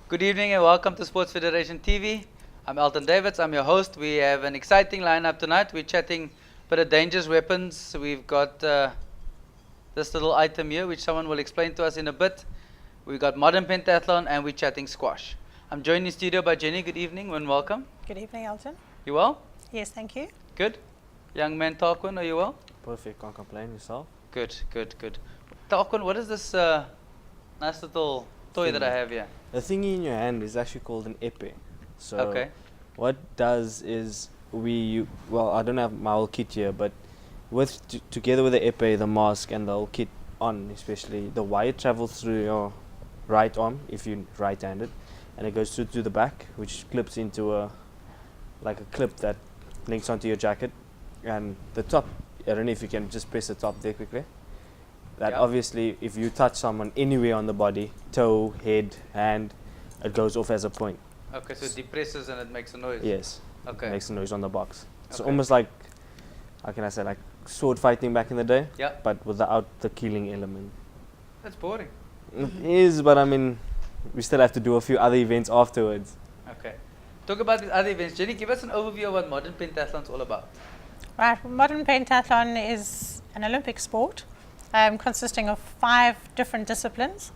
Good evening and welcome to Sports Federation TV. I'm Elton Davids, I'm your host. We have an exciting lineup tonight. We're chatting about dangerous weapons. We've got this little item here which someone will explain to us in a bit. We've got modern pentathlon and we're chatting squash. I'm joined in studio by Jenny. Good evening and welcome. Good evening, Elton. You well? Yes, thank you. Good. Young man Tarquin, are you well? Perfect, can't complain. Yourself? Good. Tarquin, what is this nice little toy that I have here? The thingy in your hand is actually called an épée. So Okay. what does is well, I don't have my whole kit here, but together with the épée, the mask and the whole kit on, especially the wire travels through your right arm if you're right-handed, and it goes through to the back, which clips into a clip that links onto your jacket, and the top. I don't know if you can just press the top there quickly. That obviously, if you touch someone anywhere on the body, toe, head, hand, it goes off as a point. Okay, so it depresses and it makes a noise. Yes. Okay. It makes a noise on the box. It's Okay. almost like, how can I say, like sword fighting back in the day, Yeah. but without the killing element. That's boring. It is, but I mean, we still have to do a few other events afterwards. Okay. Talk about the other events. Jenny, give us an overview of what modern pentathlon is all about. Right, modern pentathlon is an Olympic sport consisting of 5 different disciplines.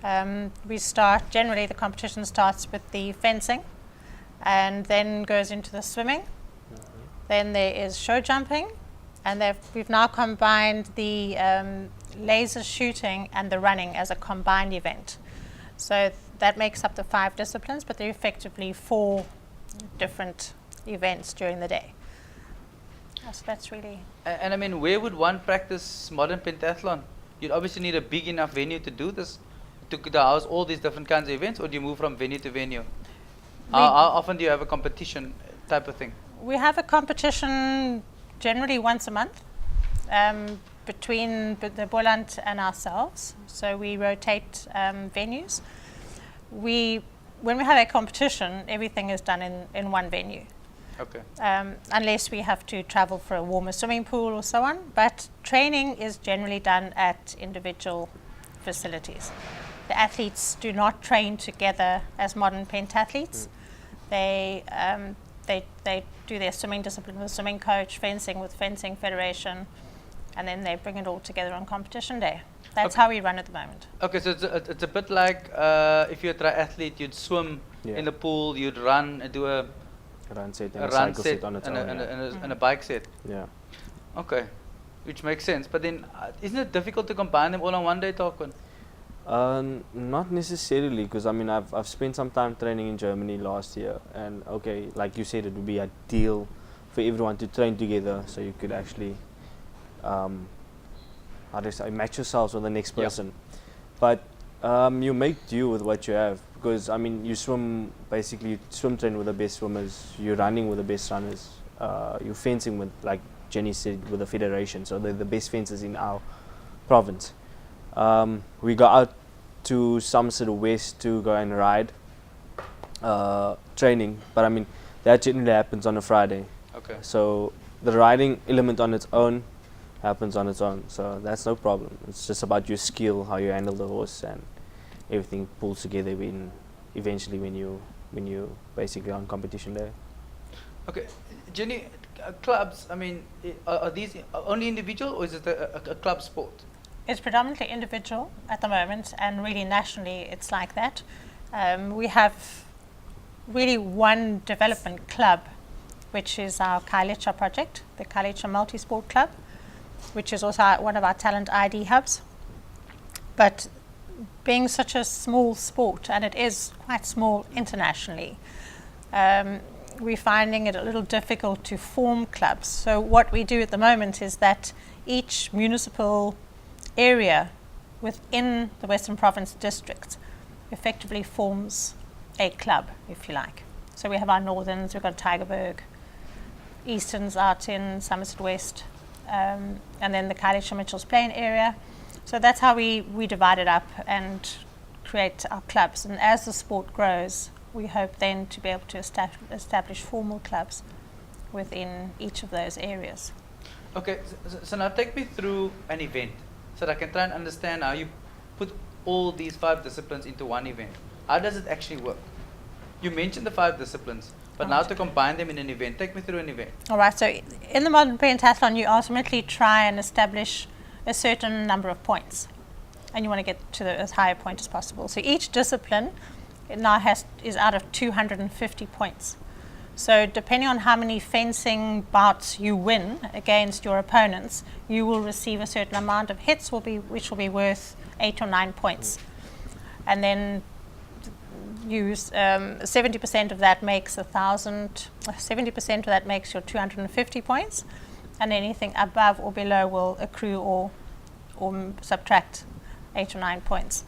Generally the competition starts with the fencing and then goes into the swimming. Then there is show jumping, and we've now combined the laser shooting and the running as a combined event. So that makes up the 5 disciplines, but they're effectively 4 different events during the day. So that's really... And I mean, where would one practice modern pentathlon? You'd obviously need a big enough venue to do this, to house all these different kinds of events, or do you move from venue to venue? How often do you have a competition type of thing? We have a competition generally once a month between the Boland and ourselves. So we rotate venues. When we have a competition, everything is done in one venue. Okay. Unless we have to travel for a warmer swimming pool or so on. But training is generally done at individual facilities. The athletes do not train together as modern pentathletes. They do their swimming discipline with a swimming coach, fencing with fencing federation, and then they bring it all together on competition day. That's how we run at the moment. Okay, so it's a bit like if you're a triathlete, you'd swim in the pool, you'd run and do a Run set and a a run cycle set set on its and, own. and a bike set. Yeah. Okay, which makes sense. But then, isn't it difficult to combine them all on one day, Tarquin? Not necessarily, because I mean I've spent some time training in Germany last year, and okay, like you said, it would be ideal for everyone to train together, so you could actually match yourselves with the next person. But you make do with what you have, because I mean you swim train with the best swimmers, you're running with the best runners, you're fencing with, like Jenny said, with the federation, so they're the best fencers in our province. We go out to Somerset West to go and ride training, but I mean that generally happens on a Friday. Okay. So the riding element on its own happens on its own, so that's no problem. It's just about your skill, how you handle the horse, and everything pulls together eventually when you basically on competition day. Okay, Jenny, clubs. I mean, are these only individual, or is it a club sport? It's predominantly individual at the moment, and really nationally it's like that. We have really one development club, which is our Kailicha project, the Kailicha Multi-Sport Club, which is also one of our talent ID hubs. But being such a small sport, and it is quite small internationally, we're finding it a little difficult to form clubs. So what we do at the moment is that each municipal area within the Western Province district effectively forms a club, if you like. So we have our northerns, we've got Tygerberg, easterns out in Somerset West, and then the Kailicha Mitchells Plain area. So that's how we divide it up and create our clubs. And as the sport grows, we hope then to be able to establish formal clubs within each of those areas. Okay, so now take me through an event so that I can try and understand how you put all these 5 disciplines into one event. How does it actually work? You mentioned the 5 disciplines, but now to combine them in an event, take me through an event. All right, so in the modern pentathlon, you ultimately try and establish a certain number of points, and you want to get to as high a point as possible. So each discipline now is out of 250 points. So depending on how many fencing bouts you win against your opponents, you will receive a certain amount of hits, which will be worth 8 or 9 points. And then use 70% of that makes 1,000. 70% of that makes your 250 points, and anything above or below will accrue or subtract 8 or 9 points.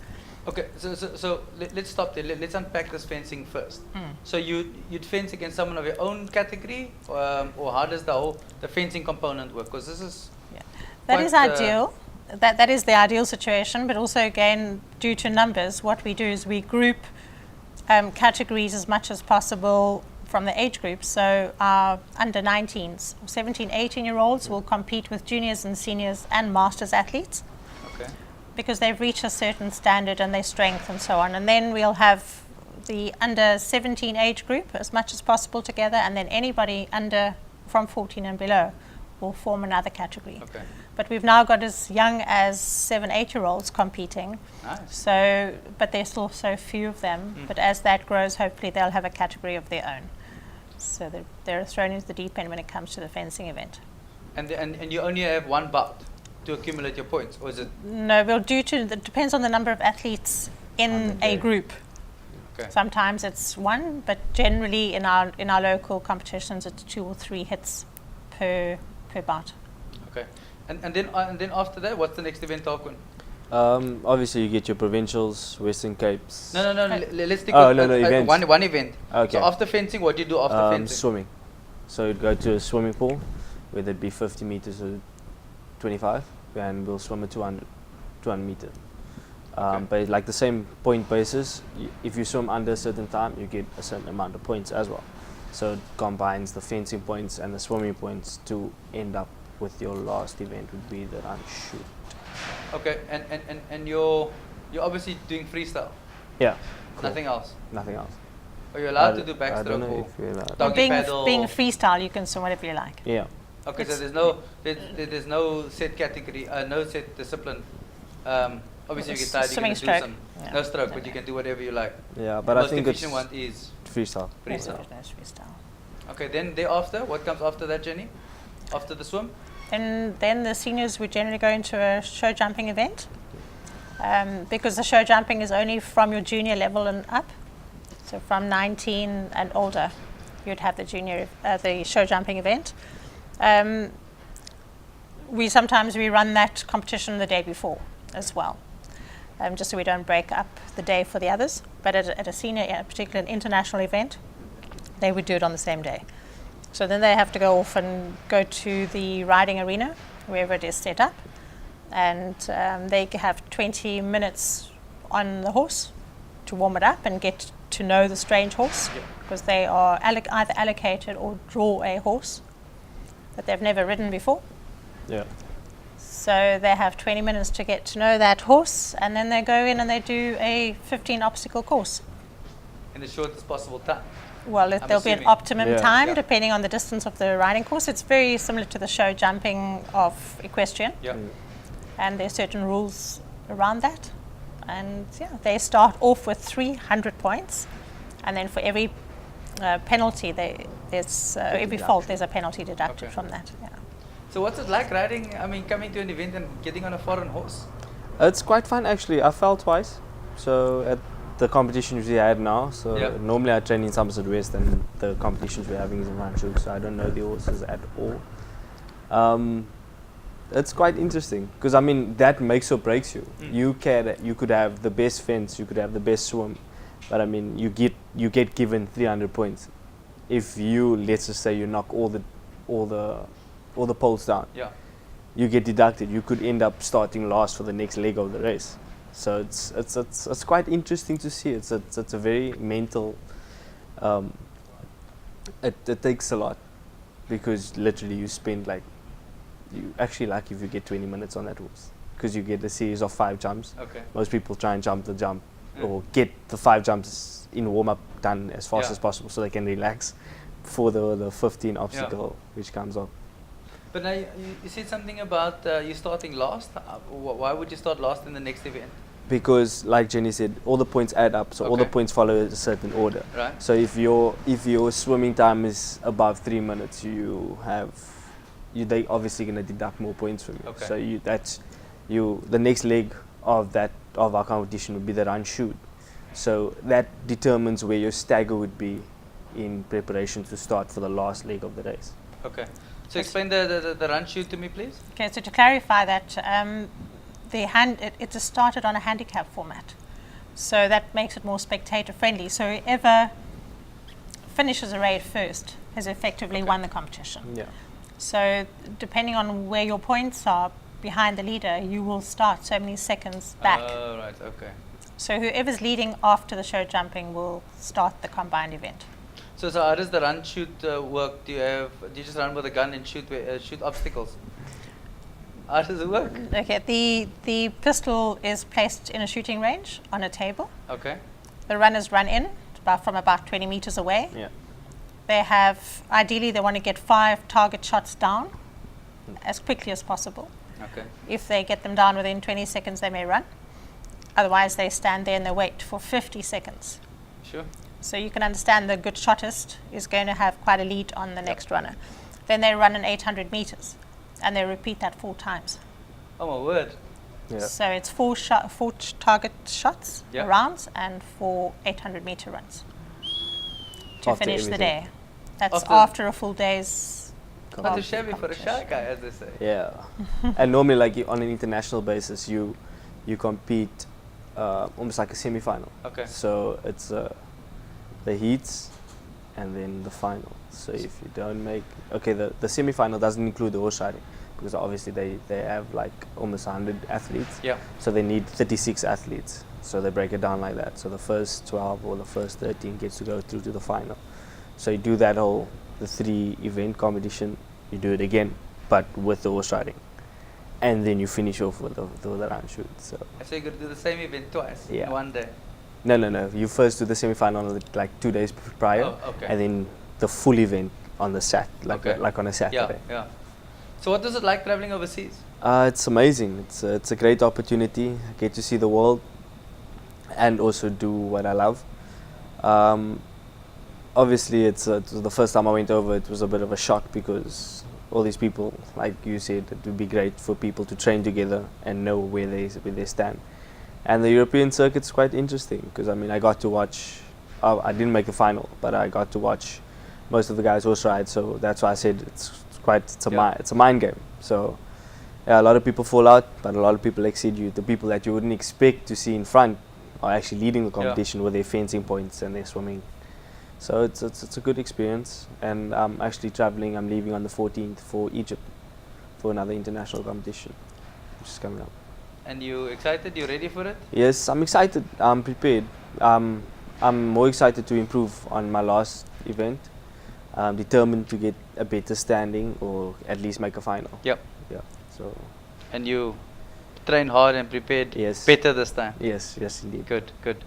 Okay, so let's stop there. Let's unpack this fencing first. So you'd fence against someone of your own category, or how does the fencing component work? Because this is that is ideal. That is the ideal situation, but also again, due to numbers, what we do is we group categories as much as possible from the age groups. So our under 19s, 17, 18-year-olds will compete with juniors and seniors and masters athletes. Okay. Because they've reached a certain standard and their strength and so on. And then we'll have the under 17 age group as much as possible together, and then anybody from 14 and below will form another category. Okay. But we've now got as young as 7, 8-year-olds competing. Nice. So, but there's still so few of them. But as that grows, hopefully they'll have a category of their own. So they're thrown into the deep end when it comes to the fencing event. And you only have 1 bout to accumulate your points, or is it? No, well, it depends on the number of athletes in a group. Okay. Sometimes it's 1, but generally in our local competitions, it's 2 or 3 hits per bout. Okay. And then after that, what's the next event, Tarquin? Obviously, you get your provincials, Western Capes. No. Let's take events. one event. Okay. So after fencing, what do you do after fencing? Swimming. So you'd go to a swimming pool, whether it be 50 meters or 25, and we'll swim a 200 meter. But like the same point basis, if you swim under a certain time, you get a certain amount of points as well. So it combines the fencing points and the swimming points to end up with your last event would be the run shoot. Okay, and you're obviously doing freestyle. Yeah. Nothing else. Nothing else. Are you allowed to do I don't know backstroke if you're allowed. or doggy being paddle? freestyle, you can swim whatever you like. Yeah. Okay, so there's no set category, no set discipline. Obviously, you get tired, you can do Swimming some stroke. no stroke, but you can do whatever you like. Yeah, The but I most think it's efficient one is freestyle. freestyle. There's freestyle. Okay, then thereafter, what comes after that, Jenny? After the swim? And then the seniors would generally go into a show jumping event, because the show jumping is only from your junior level and up. So from 19 and older, you'd have the show jumping event. We sometimes run that competition the day before as well, just so we don't break up the day for the others. But at a senior, particularly an international event, they would do it on the same day. So then they have to go off and go to the riding arena, wherever it is set up, and they have 20 minutes on the horse to warm it up and get to know the strange horse, because they are either allocated or draw a horse that they've never ridden before. Yeah. So they have 20 minutes to get to know that horse, and then they go in and they do a 15 obstacle course. In the shortest possible time. Well, there'll be an assuming. optimum Yeah. time Yeah. depending on the distance of the riding course. It's very similar to the show jumping of equestrian, Yeah. and there's certain rules around that. And they start off with 300 points, and then for every penalty, there's every fault, there's a penalty deducted Okay. from that. Yeah. So what's it like coming to an event and getting on a foreign horse? It's quite fun actually. I fell twice. So at the competitions we had now, so Yeah. normally I train in Somerset West, and the competitions we're having is in Ranchuk, so I don't know the horses at all. It's quite interesting because that makes or breaks you. You could have the best fence, you could have the best swim, but you get given 300 points. If you, let's just say, you knock all the poles down, Yeah. you get deducted. You could end up starting last for the next leg of the race. So it's quite interesting to see. It's a very mental. It takes a lot, because literally you spend you actually lucky if you get 20 minutes on that horse, because you get a series of 5 jumps. Okay. Most people try and jump the jump or get the 5 jumps in warm-up done as fast Yeah. as possible so they can relax for the 15 obstacle which comes up. But now you said something about you starting last. Why would you start last in the next event? Because like Jenny said, all the points add up, so all the Okay. points follow a certain order. Right. So if your swimming time is above 3 minutes, they obviously gonna deduct more points from you. Okay. So the next leg of our competition would be the run shoot. So that determines where your stagger would be in preparation to start for the last leg of the race. Okay. So explain the run shoot to me, please. Okay, so to clarify that, it's started on a handicap format. So that makes it more spectator friendly. So whoever finishes a race first has effectively won the competition. Yeah. So depending on where your points are behind the leader, you will start so many seconds back. Oh, right. Okay. So whoever's leading after the show jumping will start the combined event. So how does the run shoot work? Do you just run with a gun and shoot obstacles? How does it work? Okay, the pistol is placed in a shooting range on a table. Okay. The runners run in from about 20 meters away. Yeah. Ideally they want to get 5 target shots down as quickly as possible. Okay. If they get them down within 20 seconds, they may run. Otherwise, they stand there and they wait for 50 seconds. Sure. So you can understand the good shotist is going to have quite a lead on the next runner. Then they run an 800 meters, and they repeat that 4 times. Oh my word. Yeah. So it's 4 target shots, Yeah. rounds, and 4 800-meter runs to After finish the everything. day. That's After- after a full day's. Not too of shabby for a competition. shy guy, as they say. Yeah. And normally, like on an international basis, you compete almost like a semi-final. Okay. So it's the heats and then the final. So if you don't make the semi-final doesn't include the horse riding because obviously they have like almost 100 athletes. Yeah. So they need 36 athletes. So they break it down like that. So the first 12 or the first 13 gets to go through to the final. So you do that the 3 event competition. You do it again, but with the horse riding, and then you finish off with the run shoot. So So you got to do the same event twice Yeah. in one day. no. You first do the semi-final like 2 days prior, Oh, okay. and then the full event on the Okay. like on a Yeah, Saturday. yeah. So what does it like traveling overseas? It's amazing. It's a great opportunity. I get to see the world, and also do what I love. Obviously, it was the first time I went over. It was a bit of a shock because all these people, like you said, it would be great for people to train together and know where they stand. And the European circuit's quite interesting because I got to watch. I didn't make the final, but I got to watch most of the guys horse ride. So that's why I said it's a mind game. So yeah, a lot of people fall out, but a lot of people exceed you. The people that you wouldn't expect to see in front are actually leading the competition with their fencing points and their swimming. So it's a good experience, and I'm actually traveling. I'm leaving on the 14th for Egypt for another international competition, which is coming up. And you excited? You ready for it? Yes, I'm excited. I'm prepared. I'm more excited to improve on my last event. I'm determined to get a better standing or at least make a final. Yep. Yeah. So And you train hard and prepared Yes. better this time. yes, indeed. Good, good.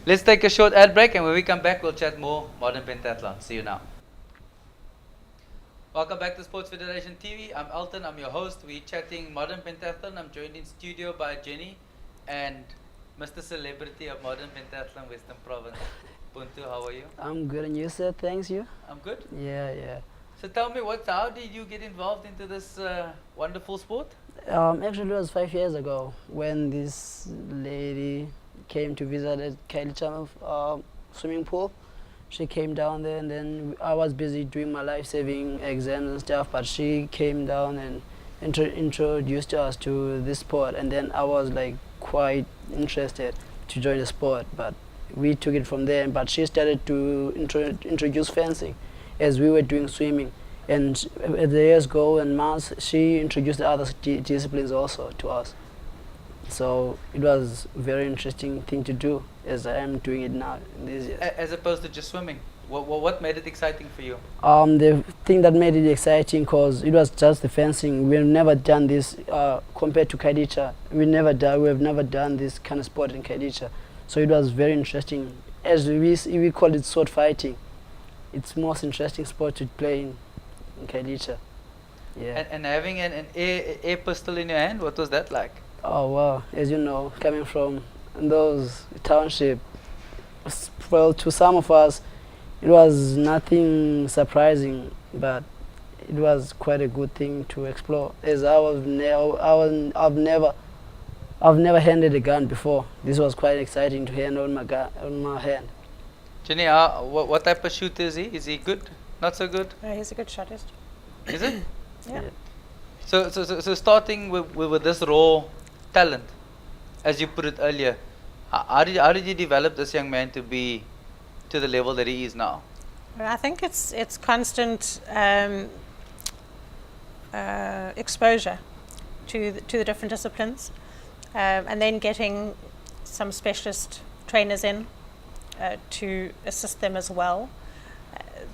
Let's take a short ad break, and when we come back, we'll chat more modern pentathlon. See you now. Welcome back to Sports Federation TV. I'm Elton. I'm your host. We're chatting modern pentathlon. I'm joined in studio by Jenny and Mr. Celebrity of modern pentathlon, Western Province. Puntu, how are you? I'm good, and you said thanks you? I'm good. Yeah. So tell me, how did you get involved into this wonderful sport? Actually, it was 5 years ago when this lady came to visit at Kylie Channel swimming pool. She came down there, and then I was busy doing my life-saving exams and stuff, but she came down and introduced us to this sport, and then I was like quite interested to join the sport, but we took it from there. But she started to introduce fencing as we were doing swimming, and as the years go and months, she introduced the other disciplines also to us. So it was a very interesting thing to do, as I am doing it now these years. As opposed to just swimming. What made it exciting for you? The thing that made it exciting, because it was just the fencing. We've never done this compared to Kaidicha. We have never done this kind of sport in Kaidicha. So it was very interesting. As we call it sword fighting. It's most interesting sport to play in Kailicha. Yeah. And having an air pistol in your hand, what was that like? Oh wow, as you know, coming from those township, well, to some of us, it was nothing surprising, but it was quite a good thing to explore. As I've never handled a gun before. This was quite exciting to hand on my hand. Jenny, what type of shooter is he? Is he good? Not so good? He's a good shotist. Is it? Yeah. So starting with this raw talent, as you put it earlier, how did you develop this young man to be to the level that he is now? Well, I think it's constant exposure to the different disciplines, and then getting some specialist trainers in to assist them as well.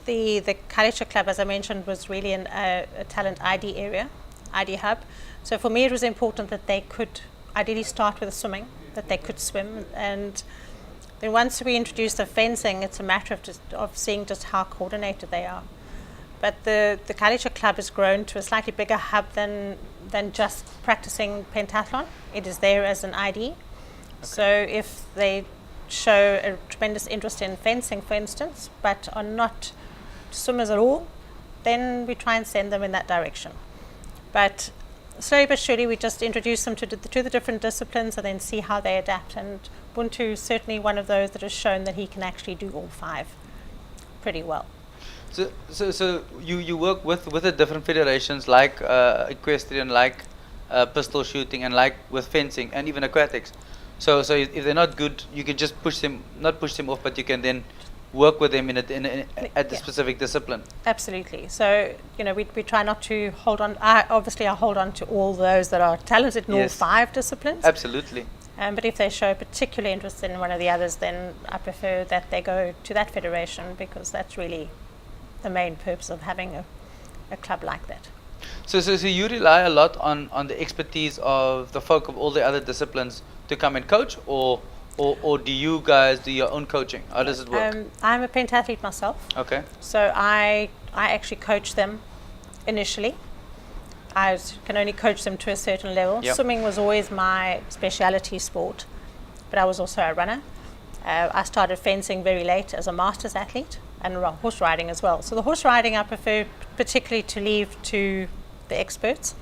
The Kailicha Club, as I mentioned, was really a talent ID area, ID hub. So for me it was important that they could ideally start with swimming, that they could swim, and then once we introduce the fencing, it's a matter of seeing just how coordinated they are. But the Kailicha Club has grown to a slightly bigger hub than just practicing pentathlon. It is there as an ID. Okay. So if they show a tremendous interest in fencing, for instance, but are not swimmers at all, then we try and send them in that direction. But slowly but surely we just introduce them to the different disciplines and then see how they adapt. And Buntu is certainly one of those that has shown that he can actually do all five pretty well. So you work with the different federations like equestrian, like pistol shooting, and like with fencing and even aquatics. So if they're not good, you can just not push them off, but you can then work with them at the specific discipline. Absolutely. So we try not to hold on. I hold on to all those that are talented in all five disciplines. Absolutely. But if they show particular interest in one of the others, then I prefer that they go to that federation, because that's really the main purpose of having a club like that. So you rely a lot on the expertise of the folk of all the other disciplines to come and coach, or do you guys do your own coaching? How does it work? I'm a pentathlete myself. Okay. So I actually coach them initially. I can only coach them to a certain level. Yep. Swimming was always my speciality sport, but I was also a runner. I started fencing very late as a masters athlete, and horse riding as well. So the horse riding I prefer particularly to leave to the experts,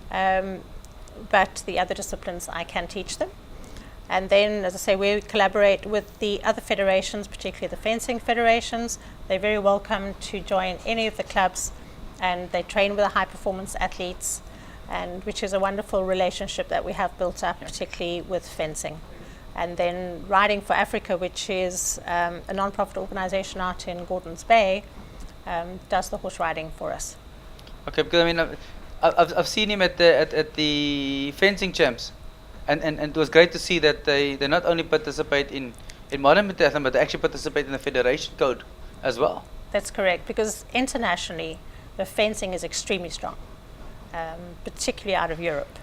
but the other disciplines I can teach them. And then, as I say, we collaborate with the other federations, particularly the fencing federations. They're very welcome to join any of the clubs, and they train with the high performance athletes, and which is a wonderful relationship that we have built up, particularly with fencing. And then Riding for Africa, which is a non-profit organization out in Gordons Bay, does the horse riding for us. Okay, because I mean, I've seen him at the fencing champs, and it was great to see that they not only participate in modern pentathlon, but they actually participate in the federation code as well. That's correct, because internationally the fencing is extremely strong, particularly out of Europe.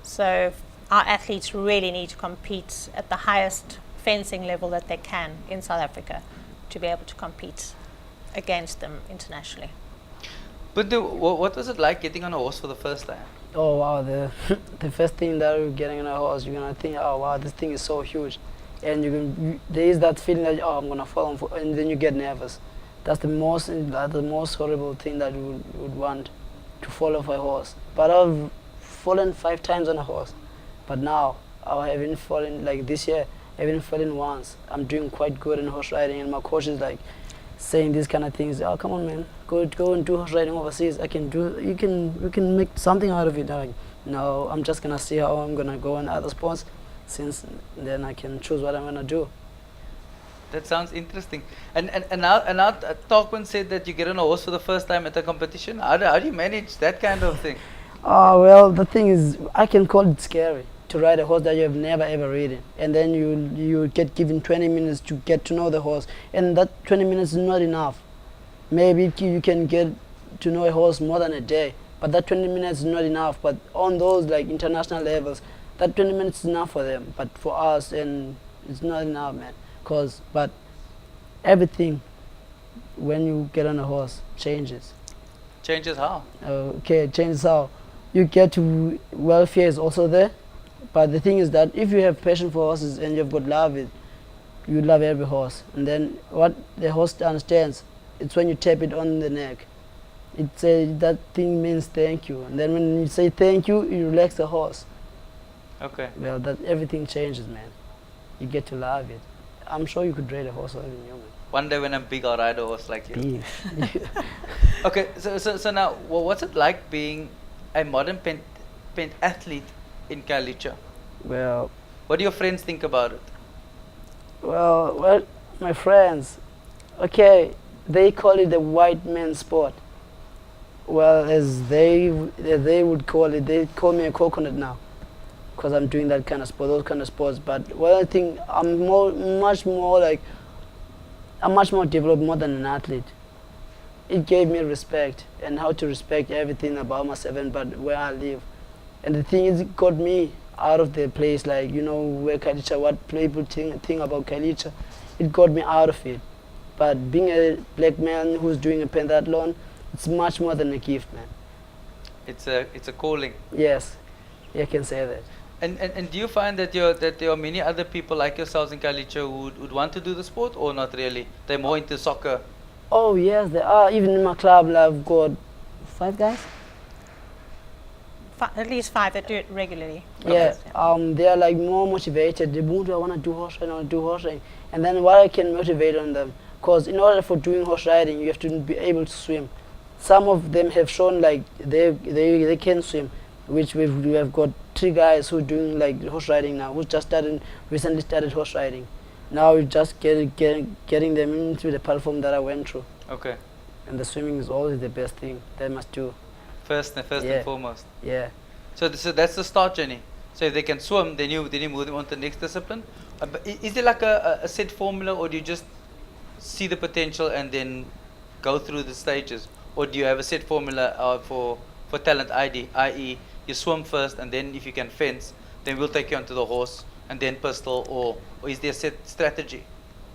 So our athletes really need to compete at the highest fencing level that they can in South Africa to be able to compete against them internationally. But what was it like getting on a horse for the first time? Oh wow, the first thing that you're getting on a horse, you're gonna think, oh wow, this thing is so huge, and there is that feeling that, oh, I'm gonna fall, and then you get nervous. That's the most horrible thing that you would want, to fall off a horse. But I've fallen 5 times on a horse, but now I haven't fallen, like this year I haven't fallen once. I'm doing quite good in horse riding, and my coach is like saying these kind of things. Oh, come on, man, go and do horse riding overseas. We can make something out of it. I'm like, no, I'm just gonna see how I'm gonna go in other sports, since then I can choose what I'm gonna do. That sounds interesting. And now Talkman said that you get on a horse for the first time at a competition. How do you manage that kind of thing? Well, the thing is, I can call it scary to ride a horse that you have never ever ridden, and then you get given 20 minutes to get to know the horse, and that 20 minutes is not enough. Maybe you can get to know a horse more than a day, but that 20 minutes is not enough. But on those like international levels, that 20 minutes is enough for them. But for us, and It's not enough, man. But everything when you get on a horse changes. Changes how? Okay, changes how you get to welfare is also there. But the thing is that if you have passion for horses and you've got love, you love every horse. And then what the horse understands, it's when you tap it on the neck. That thing means thank you. And then when you say thank you, you relax the horse. Okay. Well, that everything changes, man. You get to love it. I'm sure you could ride a horse or even you, man. One day when I'm big, I'll ride a horse like you. Big. Okay, so now, what's it like being a modern pentathlete in Kalicha? Well, What do your friends think about it? well, my friends, okay, they call it the white man's sport. Well, as they would call it, they call me a coconut now, because I'm doing that kind of sport, those kind of sports. But well, I think I'm much more developed more than an athlete. It gave me respect and how to respect everything about myself and but where I live. And the thing is, it got me out of the place, like, you know, where Kalicha, what people think about Kalicha, it got me out of it. But being a black man who's doing a pentathlon, it's much more than a gift, man. It's a calling. Yes, I can say that. And do you find that there are many other people like yourselves in Kalicha who would want to do the sport, or not really? They're more into soccer. Oh yes, there are. Even in my club, I've got 5 guys. At least 5 that do it regularly. Yeah, they are like more motivated. They want to do horse riding, I want to do horse riding. And then what I can motivate on them, because in order for doing horse riding, you have to be able to swim. Some of them have shown like they can swim, which we have got 3 guys who are doing like horse riding now, who just recently started horse riding. Now we just getting them into the platform that I went through. Okay. And the swimming is always the best thing they must do. First and foremost. Yeah. So that's the start journey. So if they can swim, then you move them on to the next discipline. But is there like a set formula, or do you just see the potential and then go through the stages? Or do you have a set formula for talent ID, i.e. you swim first, and then if you can fence, then we'll take you onto the horse, and then pistol, or is there a set strategy?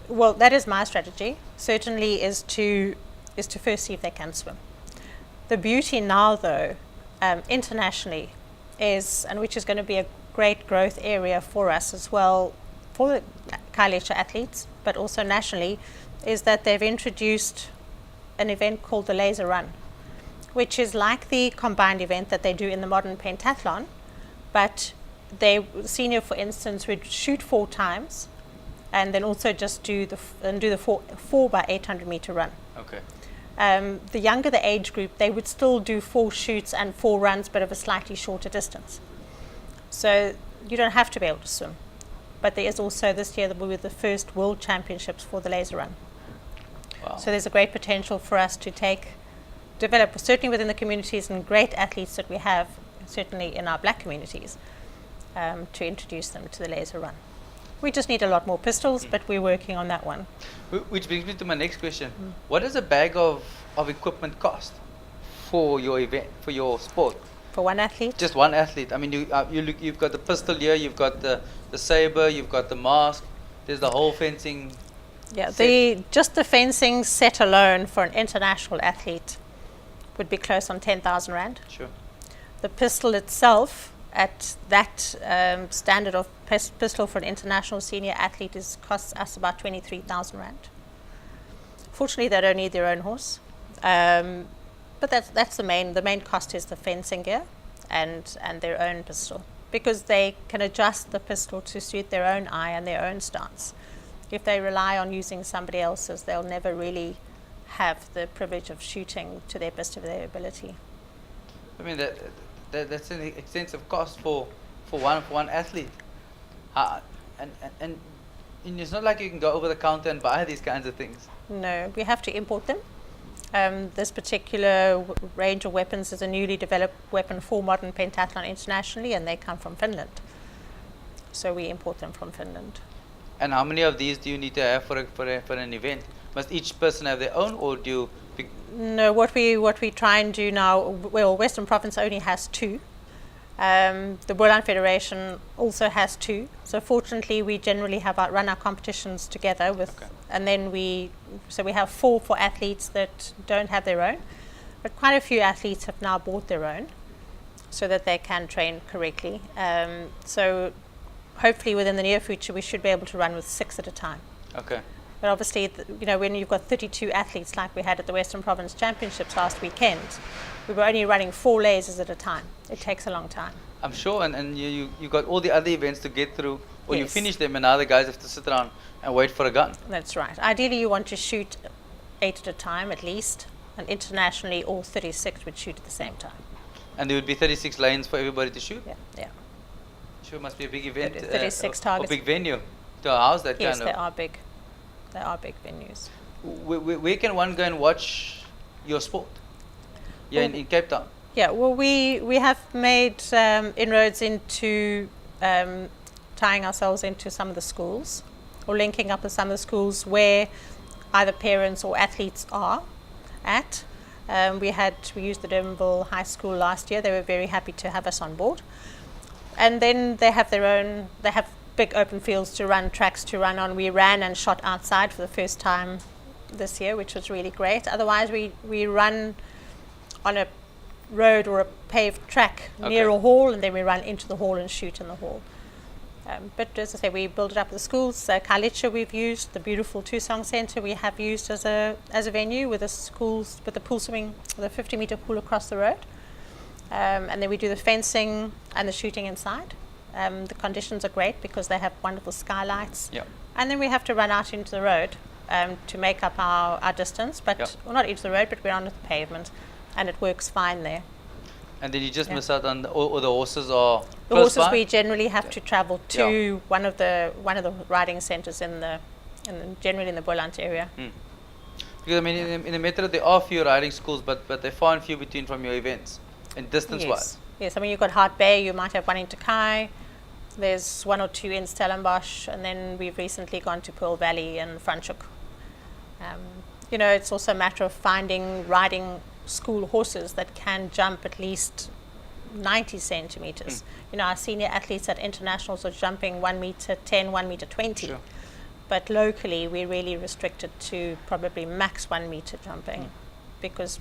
Well, that is my strategy. Certainly is to first see if they can swim. The beauty now, though, internationally is, and which is going to be a great growth area for us as well, for the Kalicha athletes, but also nationally, is that they've introduced an event called the Laser Run, which is like the combined event that they do in the modern pentathlon, but senior, for instance, would shoot 4 times, and then also just do the 4 by 800 meter run. Okay. The younger the age group, they would still do 4 shoots and 4 runs, but of a slightly shorter distance. So you don't have to be able to swim. But there is also this year that will be the first World Championships for the Laser Run. Wow. So there's a great potential for us to develop, certainly within the communities and great athletes that we have, certainly in our black communities, to introduce them to the Laser Run. We just need a lot more pistols, but we're working on that one. Which brings me to my next question. What does a bag of equipment cost for your event, for your sport? For one athlete? Just one athlete. I mean, you've got the pistol here, you've got the saber, you've got the mask, there's the whole fencing. Yeah, set. just the fencing set alone for an international athlete would be close on 10,000 Rand. Sure. The pistol itself, at that standard of pistol for an international senior athlete, costs us about 23,000 Rand. Fortunately, they don't need their own horse, but that's the main cost is the fencing gear and their own pistol, because they can adjust the pistol to suit their own eye and their own stance. If they rely on using somebody else's, they'll never really have the privilege of shooting to their best of their ability. I mean, that's an extensive cost for one athlete. And it's not like you can go over the counter and buy these kinds of things. No, we have to import them. This particular range of weapons is a newly developed weapon for modern pentathlon internationally, and they come from Finland. So we import them from Finland. And how many of these do you need to have for an event? Must each person have their own, or do you No, what we try and do now, well, Western Province only has 2. The Boland Federation also has 2. So fortunately, we generally run our competitions together with, and then we have 4 for athletes that don't have their own, but quite a few athletes have now bought their own, so that they can train correctly. So hopefully, within the near future, we should be able to run with 6 at a time. Okay. But obviously, when you've got 32 athletes like we had at the Western Province Championships last weekend, we were only running 4 lasers at a time. It takes a long time. I'm sure, and you got all the other events to get through, or you Yes. finish them, and now the guys have to sit around and wait for a gun. That's right. Ideally, you want to shoot 8 at a time at least, and internationally, all 36 would shoot at the same time. And there would be 36 lanes for everybody to shoot. Yeah. Sure, must be a big event. 36 or targets. big venue to house that Yes, kind of. they are big. They are big venues. Where can one go and watch your sport? Yeah, in Cape Town. Yeah, well, we have made inroads into tying ourselves into some of the schools, or linking up with some of the schools where either parents or athletes are at. We used the Durbanville High School last year. They were very happy to have us on board. And then they have they have big open fields to run, tracks to run on. We ran and shot outside for the first time this year, which was really great. Otherwise, we run on a road or a paved track near a hall, and then we run into the hall and shoot in the hall. But as I say, we build it up with the schools. Kalicha we've used, the beautiful Tusong Centre we have used as a venue with the schools, with the pool swimming, the 50-metre pool across the road. And then we do the fencing and the shooting inside. The conditions are great because they have wonderful skylights. Yeah. And then we have to run out into the road to make up our distance, but well, not into the road, but we're on the pavement, and it works fine there. And then you just miss out on all the horses are The close horses by? we generally have to travel to one of the riding centres generally in the Boland area. Because I mean, in the metro there are few riding schools, but they're far and few between from your events, and distance-wise. Yes, I mean you've got Hart Bay, you might have one in Takai. There's 1 or 2 in Stellenbosch, and then we've recently gone to Pearl Valley and Franschhoek. It's also a matter of riding school horses that can jump at least 90 centimeters. Our senior athletes at internationals are jumping 1 meter 10, 1 meter 20. Sure. But locally, we're really restricted to probably max 1 meter jumping because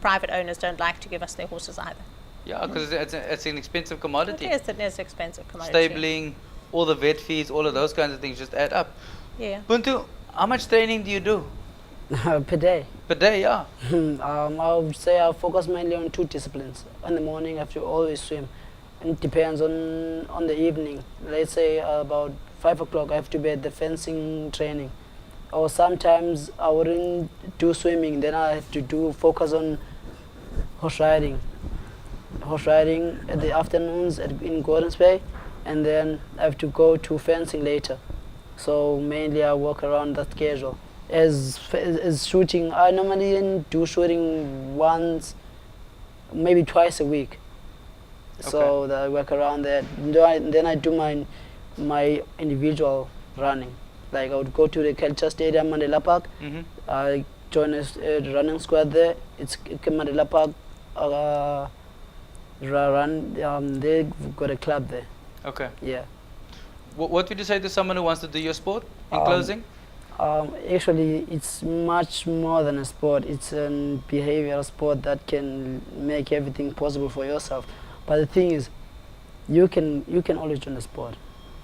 private owners don't like to give us their horses either. Yeah, because it's an expensive commodity. It is an expensive commodity. Stabling, all the vet fees, all of those kinds of things just add up. Yeah. Buntu, how much training do you do Per day. per day? Yeah. I would say I focus mainly on 2 disciplines. In the morning, I have to always swim. And it depends on the evening. Let's say about 5 o'clock, I have to be at the fencing training. Or sometimes I wouldn't do swimming, then I have to focus on horse riding. Horse riding at the afternoons in Gordons Bay, and then I have to go to fencing later. So mainly I work around that schedule. As shooting, I normally do shooting once, maybe twice a week. So that I work around that. Then I do my individual running. Like I would go to the Culture Stadium, Mandela Park. I join a running squad there. It's Mandela Park. They've got a club there. Okay. Yeah. What would you say to someone who wants to do your sport in closing? Actually, it's much more than a sport. It's a behavioral sport that can make everything possible for yourself. But the thing is, you can always join the sport,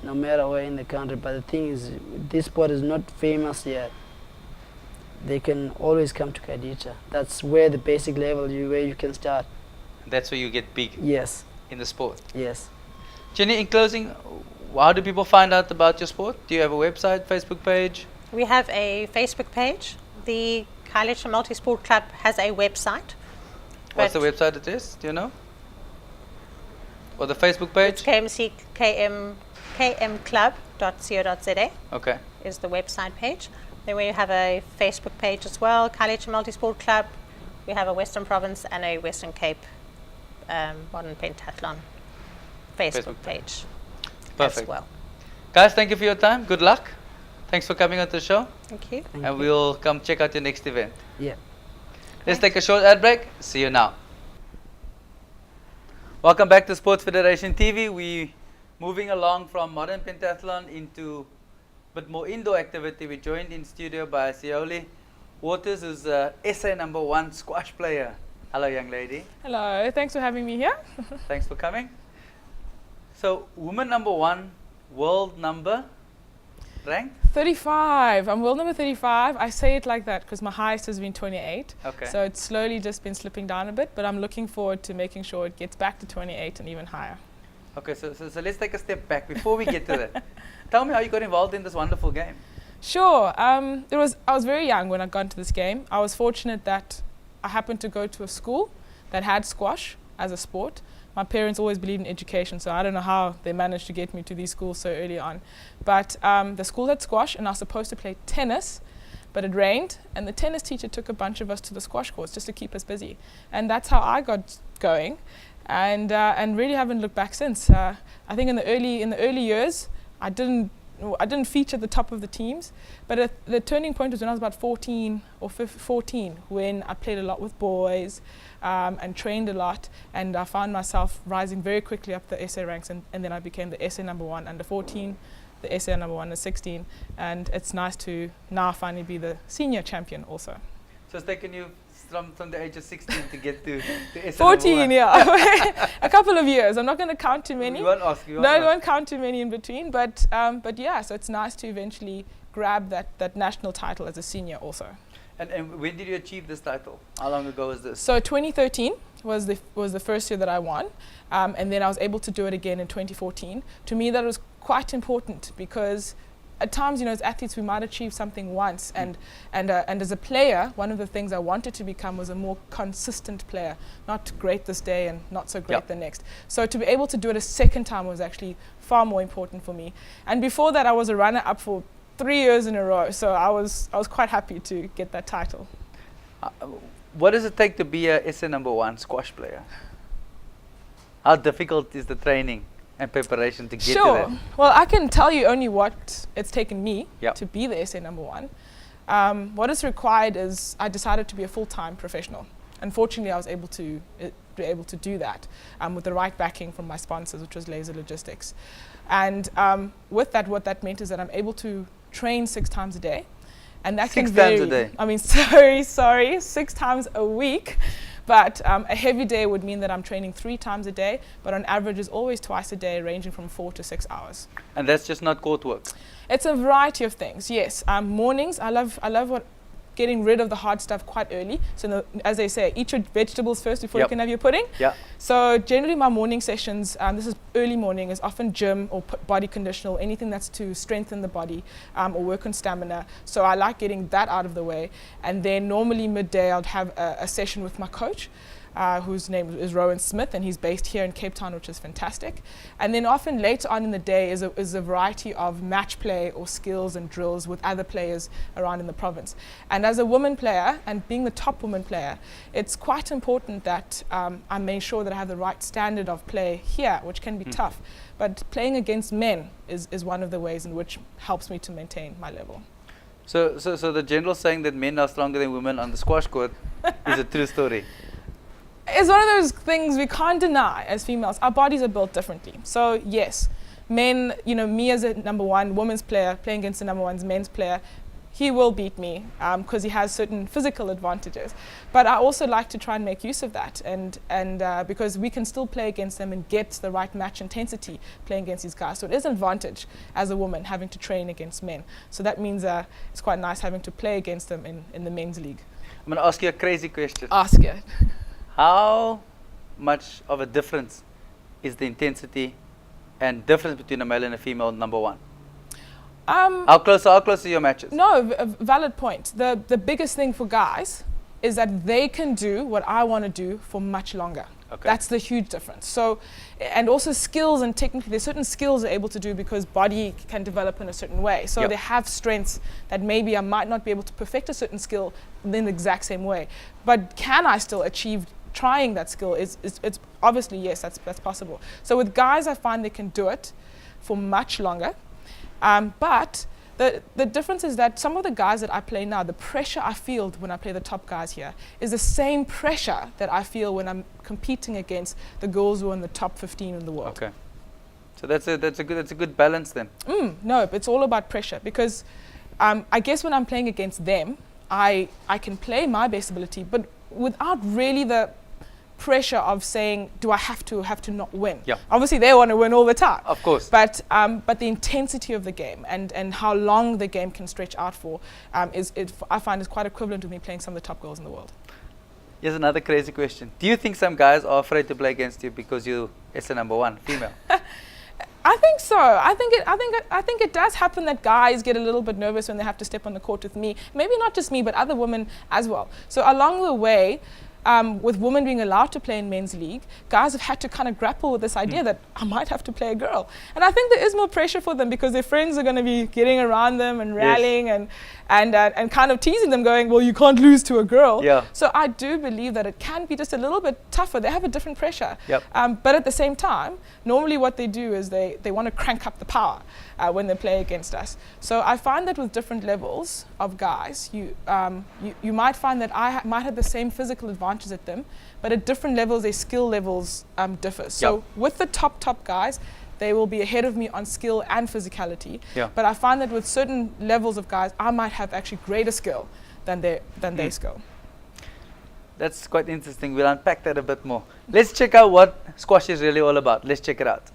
no matter where in the country. But the thing is, this sport is not famous yet. They can always come to Kadicha. That's where the basic level, where you can start. That's where you get big Yes. in the sport. Yes. Jenny, in closing, how do people find out about your sport? Do you have a website, Facebook page? We have a Facebook page. The Kalicha Multisport Club has a website. What's the website address? Do you know? Or the Facebook page? It's kmclub.co.za Okay. is the website page. Then we have a Facebook page as well, Kalicha Multisport Club. We have a Western Province and a Western Cape Modern Pentathlon Facebook page Perfect. as well. Guys, thank you for your time. Good luck. Thanks for coming on the show. Thank you. And we'll come check out your next event. Yeah. Let's take a short ad break. See you now. Welcome back to Sports Federation TV. We're moving along from modern pentathlon into a bit more indoor activity. We're joined in studio by Sioli Waters, who's a SA #1 squash player. Hello, young lady. Hello, thanks for having me here. Thanks for coming. So, woman #1, world number ranked? 35. I'm world number 35. I say it like that because my highest has been 28. Okay. So it's slowly just been slipping down a bit, but I'm looking forward to making sure it gets back to 28 and even higher. Okay, so let's take a step back before we get to that. Tell me how you got involved in this wonderful game. Sure. I was very young when I got into this game. I was fortunate that I happened to go to a school that had squash as a sport. My parents always believed in education, so I don't know how they managed to get me to these schools so early on. But the school had squash, and I was supposed to play tennis, but it rained, and the tennis teacher took a bunch of us to the squash courts just to keep us busy. And that's how I got going, and really haven't looked back since. I think in the early years, I didn't feature the top of the teams, but the turning point was when I was about 14 or 14, when I played a lot with boys and trained a lot, and I found myself rising very quickly up the SA ranks, and then I became the SA #1 under 14, the SA #1 under 16, and it's nice to now finally be the senior champion also. So it's taken you from the age of 16 to get to the SA 14, #1. yeah. A couple of years. I'm not going to count too many. You won't ask. You No, I won't won't count too many in between, but yeah, so it's nice to eventually grab that national title as a senior also. And when did you achieve this title? How long ago was this? So 2013 was the first year that I won, and then I was able to do it again in 2014. To me, that was quite important because at times, as athletes, we might achieve something once, and as a player, one of the things I wanted to become was a more consistent player, not great this day and not so great the next. So to be able to do it a second time was actually far more important for me. And before that, I was a runner-up for 3 years in a row, so I was quite happy to get that title. What does it take to be a SA #1 squash player? How difficult is the training and preparation to get to that? Well, I can tell you only what it's taken me Yep. to be the SA #1. What is required is I decided to be a full-time professional. Unfortunately, I was able to be able to do that with the right backing from my sponsors, which was Laser Logistics. And with that, what that meant is that I'm able to train 6 times a day. And that Six can vary. times a day? I mean, sorry, 6 times a week. But a heavy day would mean that I'm training 3 times a day, but on average is always twice a day, ranging from 4 to 6 hours. And that's just not court work? It's a variety of things, yes. Mornings, I love getting rid of the hard stuff quite early. So as they say, eat your vegetables first before you can have your pudding. Yeah. So generally my morning sessions, this is early morning, is often gym or body conditioner or anything that's to strengthen the body or work on stamina. So I like getting that out of the way. And then normally midday I'll have a session with my coach, whose name is Rowan Smith, and he's based here in Cape Town, which is fantastic. And then often later on in the day is a variety of match play or skills and drills with other players around in the province. And as a woman player, and being the top woman player, it's quite important that I make sure that I have the right standard of play here, which can be tough. But playing against men is one of the ways in which helps me to maintain my level. So the general saying that men are stronger than women on the squash court is a true story? It's one of those things we can't deny as females. Our bodies are built differently. So yes, men, me as a #1 women's player playing against the #1's men's player, he will beat me because he has certain physical advantages. But I also like to try and make use of that, and because we can still play against them and get the right match intensity playing against these guys. So it is an advantage as a woman having to train against men. So that means it's quite nice having to play against them in the men's league. I'm going to ask you a crazy question. Ask it. How much of a difference is the intensity and difference between a male and a female #1? How close are your matches? No, a valid point. The biggest thing for guys is that they can do what I want to do for much longer. Okay. That's the huge difference. So, and also skills and technically, there's certain skills they're able to do because body can develop in a certain way. So they have strengths that maybe I might not be able to perfect a certain skill in the exact same way. But can I still achieve trying that skill? It's obviously, yes, that's possible. So with guys, I find they can do it for much longer. But The difference is that some of the guys that I play now, the pressure I feel when I play the top guys here is the same pressure that I feel when I'm competing against the girls who are in the top 15 in the world. Okay. So that's a good balance then. No, it's all about pressure because I guess when I'm playing against them, I can play my best ability, but without really the pressure of saying, do I have to not win? Yeah. Obviously, they want to win all the time. Of course. But the intensity of the game and how long the game can stretch out for I find is quite equivalent to me playing some of the top girls in the world. Here's another crazy question. Do you think some guys are afraid to play against you because you is the number one female? I think so. I think it does happen that guys get a little bit nervous when they have to step on the court with me. Maybe not just me, but other women as well. So along the way, with women being allowed to play in men's league, guys have had to kind of grapple with this idea that I might have to play a girl. And I think there is more pressure for them because their friends are going to be getting around them and rallying and kind of teasing them going, well, you can't lose to a girl. Yeah. So I do believe that it can be just a little bit tougher. They have a different pressure. Yep. But at the same time, normally what they do is they want to crank up the power when they play against us. So I find that with different levels of guys, you might find that I might have the same physical advantage at them, but at different levels, their skill levels differ. So with the top guys, they will be ahead of me on skill and physicality. Yeah. But I find that with certain levels of guys, I might have actually greater skill than their skill. That's quite interesting. We'll unpack that a bit more. Let's check out what squash is really all about. Let's check it out.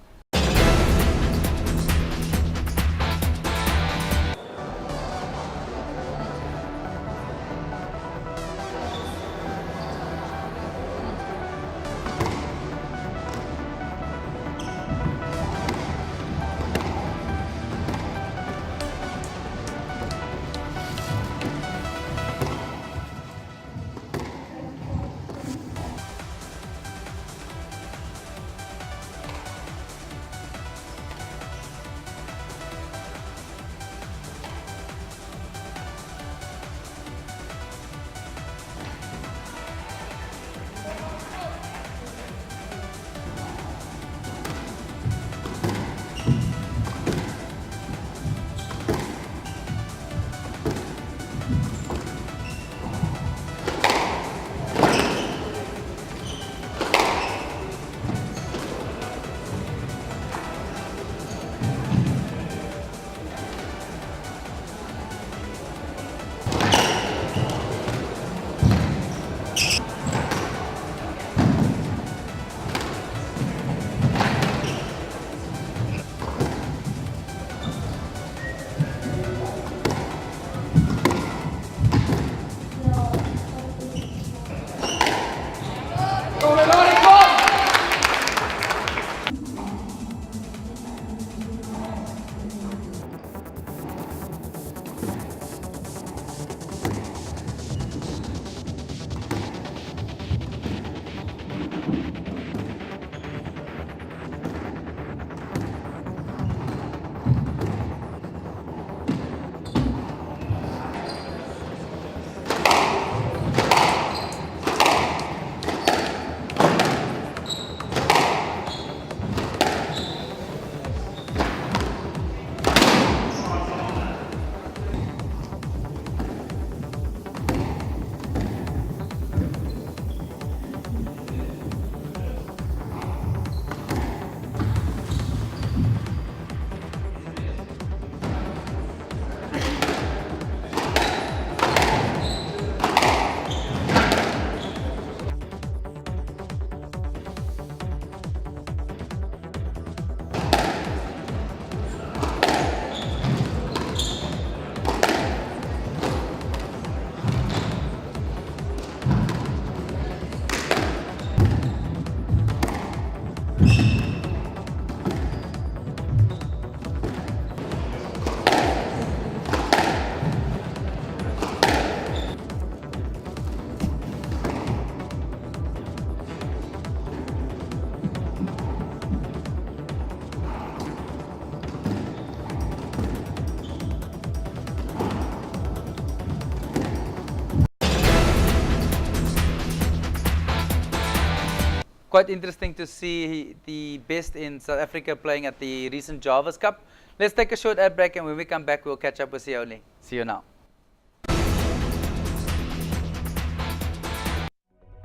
Quite interesting to see the best in South Africa playing at the recent Javas Cup. Let's take a short ad break, and when we come back, we'll catch up with Sioli. See you now.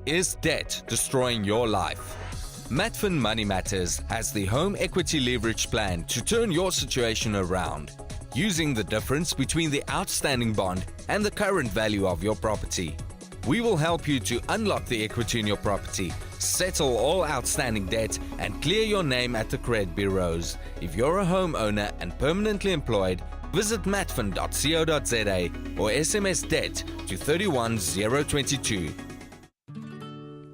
Is debt destroying your life? Matfin Money Matters has the home equity leverage plan to turn your situation around, using the difference between the outstanding bond and the current value of your property. We will help you to unlock the equity in your property, settle all outstanding debt, and clear your name at the credit bureaus. If you're a homeowner and permanently employed, visit matfin.co.za or SMS debt to 31022.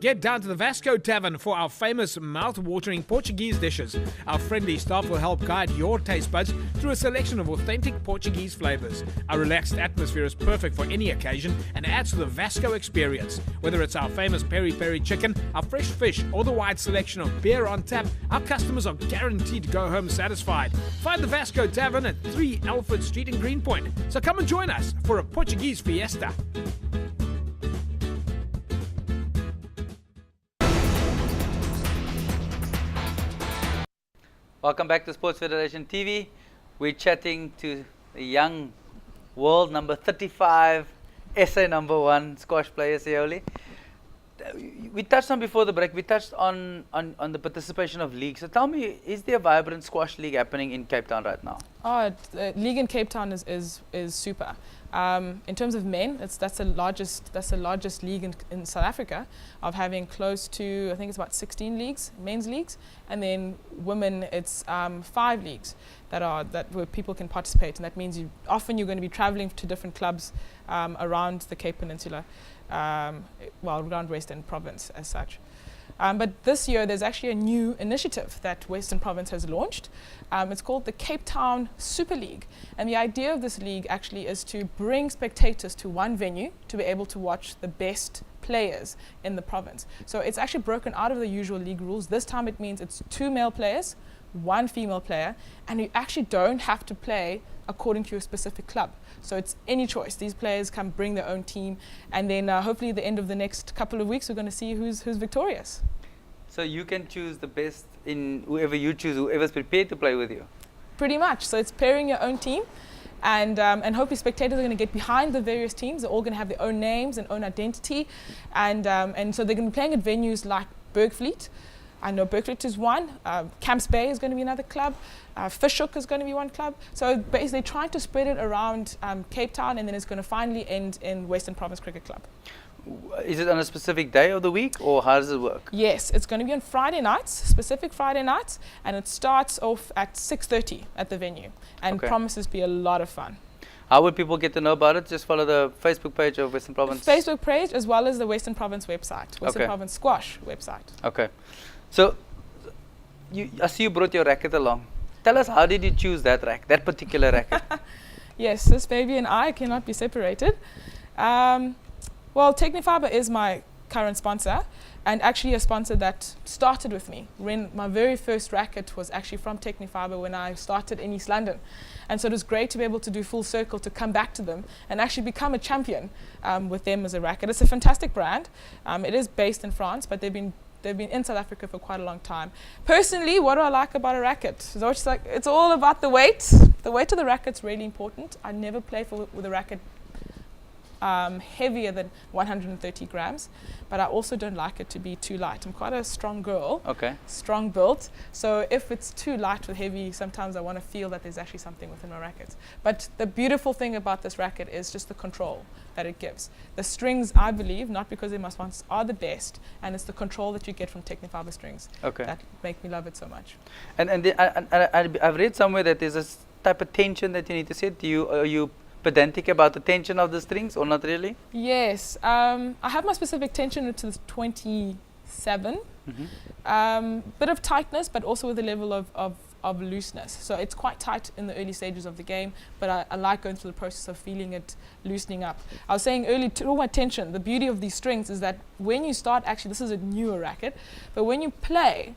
Get down to the Vasco Tavern for our famous mouth-watering Portuguese dishes. Our friendly staff will help guide your taste buds through a selection of authentic Portuguese flavors. Our relaxed atmosphere is perfect for any occasion and adds to the Vasco experience. Whether it's our famous peri-peri chicken, our fresh fish, or the wide selection of beer on tap, our customers are guaranteed to go home satisfied. Find the Vasco Tavern at 3 Alfred Street in Greenpoint. So come and join us for a Portuguese fiesta. Welcome back to Sports Federation TV. We're chatting to the young world number 35, SA number 1 squash player, Sioli. We touched on before the break, we touched on the participation of leagues. So tell me, is there a vibrant squash league happening in Cape Town right now? Oh, the league in Cape Town is super. In terms of men, that's the largest league in South Africa, of having close to, I think it's about 16 leagues, men's leagues, and then women it's 5 leagues where people can participate, and that means you're going to be traveling to different clubs around the Cape Peninsula, around Western Province as such. But this year there's actually a new initiative that Western Province has launched. It's called the Cape Town Super League. And the idea of this league actually is to bring spectators to one venue to be able to watch the best players in the province. So it's actually broken out of the usual league rules. This time it means it's 2 male players, 1 female player, and you actually don't have to play according to your specific club. So it's any choice. These players can bring their own team, and then hopefully at the end of the next couple of weeks we're going to see who's victorious. So you can choose the best in whoever you choose, whoever's prepared to play with you. Pretty much. So it's pairing your own team, and hopefully spectators are going to get behind the various teams. They're all going to have their own names and own identity, and so they're going to be playing at venues like Bergfleet. I know Bergfleet is one. Camps Bay is going to be another club. Fishhook is going to be one club. So basically trying to spread it around Cape Town, and then it's going to finally end in Western Province Cricket Club. Is it on a specific day of the week, or how does it work? Yes, it's going to be on Friday nights, specific Friday nights, and it starts off at 6:30 at the venue, and promises to be a lot of fun. How would people get to know about it? Just follow the Facebook page of Western Province? Facebook page, as well as the Western Province website, Western Province Squash website. Okay. So, I see you brought your racket along. Tell us, how did you choose that particular racket? Yes, this baby and I cannot be separated. Well, Technifibre is my current sponsor, and actually a sponsor that started with me. When my very first racket was actually from Technifibre when I started in East London. And so it was great to be able to do full circle, to come back to them and actually become a champion with them as a racket. It's a fantastic brand. It is based in France, but they've been in South Africa for quite a long time. Personally, what do I like about a racket? So it's all about the weight. The weight of the racket's really important. I never play with a racket heavier than 130 grams, but I also don't like it to be too light. I'm quite a strong girl, strong built, so if it's too light or heavy, sometimes I want to feel that there's actually something within my racket. But the beautiful thing about this racket is just the control that it gives. The strings, I believe, not because they're my sponsors, are the best, and it's the control that you get from Technifibre strings that make me love it so much. And I've read somewhere that there's a type of tension that you need to set. Are you pedantic about the tension of the strings, or not really? Yes, I have my specific tension to 27. Bit of tightness, but also with a level of looseness. So it's quite tight in the early stages of the game, but I like going through the process of feeling it loosening up. I was saying earlier, to all my tension, the beauty of these strings is that when you start, actually this is a newer racket, but when you play,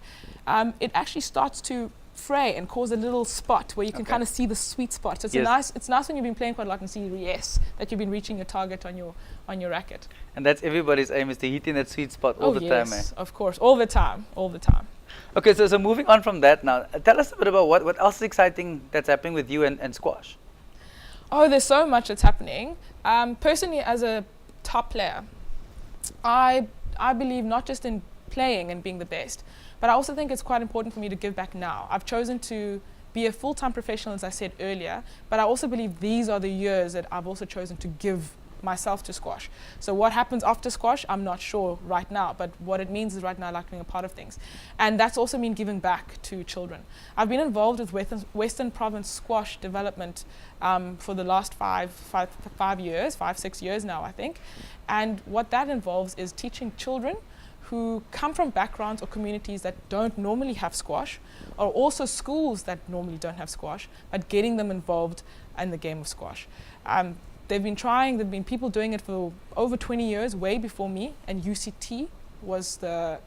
it actually starts to fray and cause a little spot where you can kind of see the sweet spot. So it's nice when you've been playing quite a lot and see that you've been reaching your target on your racket. And that's everybody's aim, is to hit in that sweet spot all the time. Yes, of course, all the time. Okay, so moving on from that now, tell us a bit about what else is exciting that's happening with you and squash. Oh, there's so much that's happening. Personally, as a top player, I believe not just in playing and being the best, but I also think it's quite important for me to give back now. I've chosen to be a full-time professional, as I said earlier, but I also believe these are the years that I've also chosen to give myself to squash. So what happens after squash, I'm not sure right now, but what it means is right now I like being a part of things. And that's also mean giving back to children. I've been involved with Western Province squash development for the last 6 years now, I think. And what that involves is teaching children who come from backgrounds or communities that don't normally have squash, or also schools that normally don't have squash, but getting them involved in the game of squash. There've been people doing it for over 20 years, way before me, and UCT was the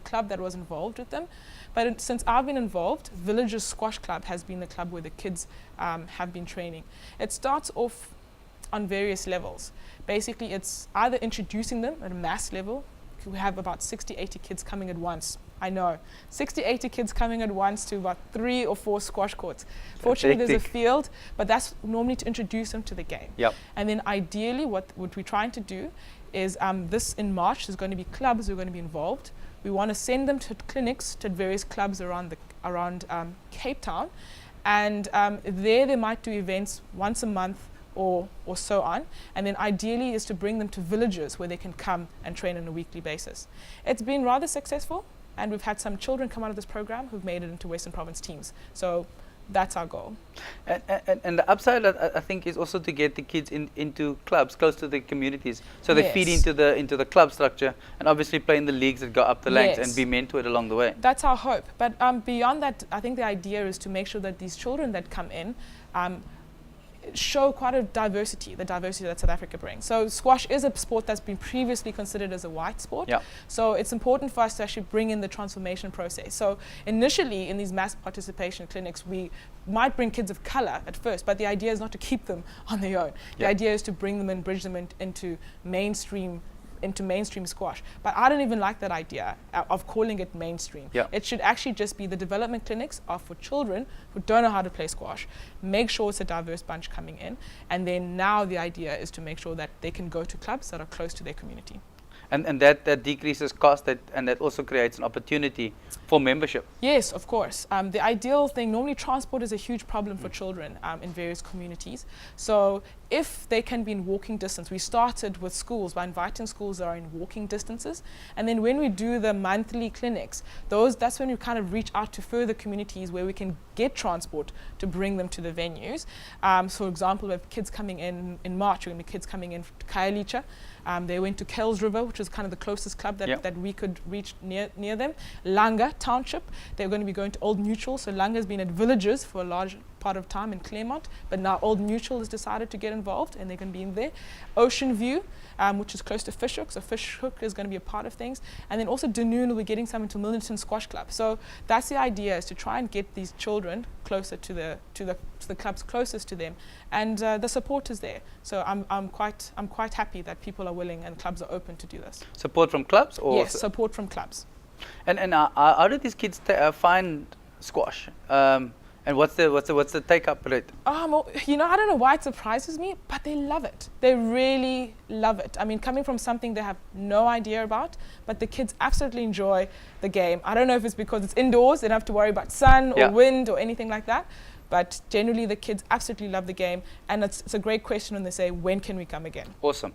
club that was involved with them. But since I've been involved, Villages Squash Club has been the club where the kids have been training. It starts off on various levels. Basically, it's either introducing them at a mass level. We have about 60, 80 kids coming at once. I know, 60, 80 kids coming at once to about 3 or 4 squash courts. Fortunately, there's a field, but that's normally to introduce them to the game. Yep. And then ideally, what we're trying to do is this in March, there's going to be clubs who are going to be involved. We want to send them to clinics, to various clubs around Cape Town. And there they might do events once a month or so on, and then ideally is to bring them to villages where they can come and train on a weekly basis. It's been rather successful, and we've had some children come out of this program who've made it into Western Province teams. So that's our goal. And the upside, I think, is also to get the kids into clubs close to the communities, so they feed Yes. into the club structure, and obviously play in the leagues that go up the ranks and Yes. be mentored along the way. That's our hope. But beyond that, I think the idea is to make sure that these children that come in show quite a diversity, the diversity that South Africa brings. So squash is a sport that's been previously considered as a white sport. Yeah. So it's important for us to actually bring in the transformation process. So initially in these mass participation clinics, we might bring kids of color at first, but the idea is not to keep them on their own. The Yeah. idea is to bring them and bridge them into mainstream squash. But I don't even like that idea of calling it mainstream. Yeah. It should actually just be the development clinics are for children who don't know how to play squash. Make sure it's a diverse bunch coming in. And then now the idea is to make sure that they can go to clubs that are close to their community. And that decreases cost, and that also creates an opportunity for membership. Yes, of course. The ideal thing, normally transport is a huge problem for children in various communities. So if they can be in walking distance, we started with schools by inviting schools that are in walking distances. And then when we do the monthly clinics, that's when we kind of reach out to further communities where we can get transport to bring them to the venues. So for example, we have kids coming in March, we're going to be kids coming in to Khayelitsha. They went to Kells River, which is kind of the closest club that we could reach near them. Langa Township, they're going to be going to Old Mutual. So Langa has been at Villages for a large part of time in Claremont, but now Old Mutual has decided to get involved and they're going to be in there. Ocean View, which is close to Fishhook, so Fishhook is going to be a part of things. And then also Dunoon will be getting some into Millington Squash Club. So that's the idea, is to try and get these children closer to the clubs closest to them, and the support is there. So I'm quite happy that people are willing and clubs are open to do this. Support from clubs, or Yes, support from clubs. And how do these kids find squash? And what's the take-up rate? I don't know why it surprises me, but they love it. They really love it. I mean, coming from something they have no idea about, but the kids absolutely enjoy the game. I don't know if it's because it's indoors, they don't have to worry about sun or wind or anything like that, but generally the kids absolutely love the game, and it's a great question when they say, when can we come again? Awesome.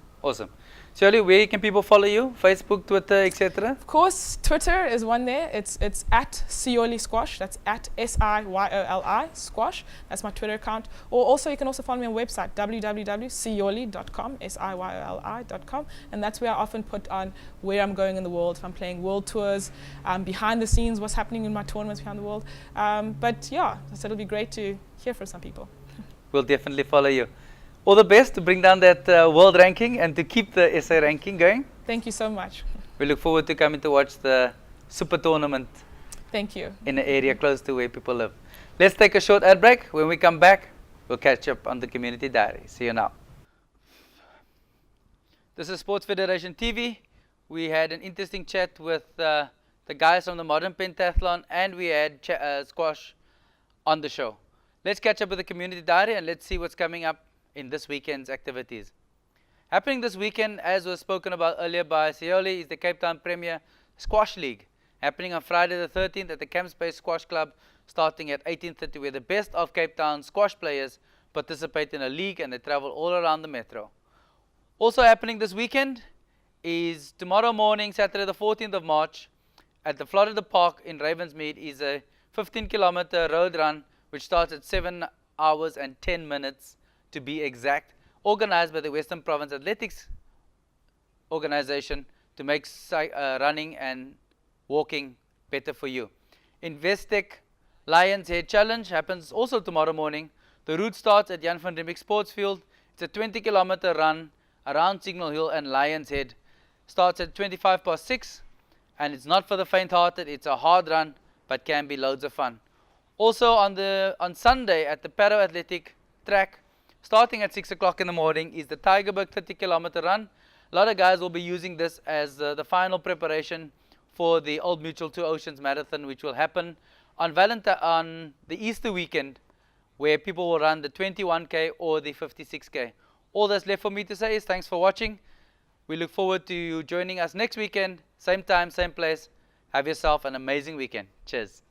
Shirley, where can people follow you? Facebook, Twitter, etc.? Of course, Twitter is one there. It's at Sioli Squash. That's at SIYOLI Squash. That's my Twitter account. Or also, you can also follow me on website, www.sioli.com, SIYOLI.com. And that's where I often put on where I'm going in the world. If I'm playing world tours, behind the scenes, what's happening in my tournaments behind the world. But yeah, so it'll be great to hear from some people. We'll definitely follow you. All the best to bring down that world ranking and to keep the SA ranking going. Thank you so much. We look forward to coming to watch the super tournament. Thank you. In an area close to where people live. Let's take a short ad break. When we come back, we'll catch up on the Community Diary. See you now. This is Sports Federation TV. We had an interesting chat with the guys from the Modern Pentathlon, and we had squash on the show. Let's catch up with the community diary and let's see what's coming up in this weekend's activities. Happening this weekend, as was spoken about earlier by Sioli, is the Cape Town Premier Squash League, happening on Friday the 13th at the Camp Space Squash Club, starting at 18:30, where the best of Cape Town squash players participate in a league and they travel all around the metro. Also happening this weekend is tomorrow morning, Saturday the 14th of March, at the Florida Park in Ravensmead, is a 15-kilometer road run which starts at 7 hours and 10 minutes to be exact, organized by the Western Province Athletics Organization to make running and walking better for you. Investec Lions Head Challenge happens also tomorrow morning. The route starts at Jan van Riebeeck Sports Field. It's a 20-kilometer run around Signal Hill and Lions Head. Starts at 6:25, and it's not for the faint-hearted. It's a hard run, but can be loads of fun. Also on Sunday at the Paro Athletic track, starting at 6 o'clock in the morning, is the Tygerberg 30-kilometer run. A lot of guys will be using this as the final preparation for the Old Mutual Two Oceans Marathon, which will happen on the Easter weekend, where people will run the 21K or the 56K. All that's left for me to say is thanks for watching. We look forward to you joining us next weekend, same time, same place. Have yourself an amazing weekend. Cheers.